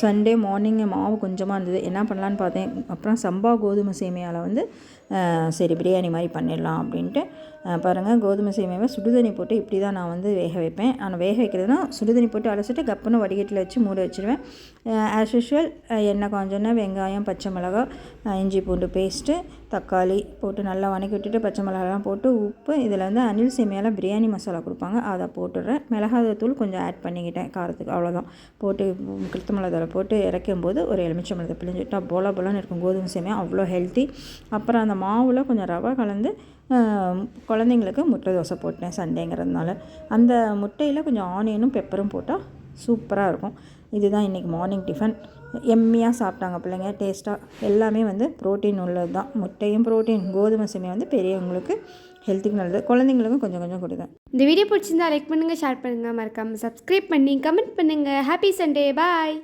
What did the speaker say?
Sunday morning மாவு கொஞ்சமாக இருந்தது, என்ன பண்ணலான்னு பார்த்தேன். அப்புறம் சம்பா கோதுமை சேமியாவில் வந்து சரி பிரியாணி மாதிரி பண்ணிடலாம் அப்படின்ட்டு பாருங்கள். கோதுமை சேமியாவை சுடுதண்ணி போட்டு இப்படி தான் நான் வந்து வேக வைப்பேன். ஆனால் வேக வைக்கிறதுனா சுடுதண்ணி போட்டு அலசிட்டு கப்புன்னு வடிகட்டில் வச்சு மூட வச்சுருவேன். ஆஸ் யூஷுவல் எண்ணெய் காஞ்சோன்னா வெங்காயம், பச்சை மிளகா, இஞ்சி பூண்டு பேஸ்ட்டு, தக்காளி போட்டு நல்லா வணக்கி விட்டுட்டு பச்சை மிளகாலாம் போட்டு உப்பு, இதில் வந்து அனில் சேமியாவில் பிரியாணி மசாலா கொடுப்பாங்க, அதை போட்டுடுறேன். மிளகாத்தூள் கொஞ்சம் ஆட் பண்ணிக்கிட்டேன் காரத்துக்கு, அவ்வளோதான். போட்டு கிருத்து மிளகாய் போட்டு இறக்கும் போது ஒரு எலுமிச்சம்பழத்தை பிழிஞ்சுட்டா போல போலன்னு இருக்கும் கோதுமை சேமியா, அவ்வளோ ஹெல்த்தி. அப்புறம் அந்த மாவில் கொஞ்சம் ரவை கலந்து குழந்தைங்களுக்கு முட்டை தோசை போட்டேன் சண்டேங்கிறதுனால. அந்த முட்டையில் கொஞ்சம் ஆனியனும் பெப்பரும் போட்டால் சூப்பராக இருக்கும். இதுதான் இன்றைக்கி மார்னிங் டிஃபன். எம்மியாக சாப்பிட்டாங்க பிள்ளைங்க, டேஸ்ட்டாக. எல்லாமே வந்து ப்ரோட்டீன் உள்ளது தான். முட்டையும் ப்ரோட்டீன், கோதுமை சேமியா வந்து பெரியவங்களுக்கு ஹெல்த்துக்கு நல்லது, குழந்தைங்களுக்கும் கொஞ்சம் கொஞ்சம் கொடுங்க. இந்த வீடியோ பிடிச்சிருந்தா லைக் பண்ணுங்கள், ஷேர் பண்ணுங்கள், மறக்காமல் சப்ஸ்கிரைப் பண்ணி கமெண்ட் பண்ணுங்கள். ஹாப்பி சண்டே, பாய்.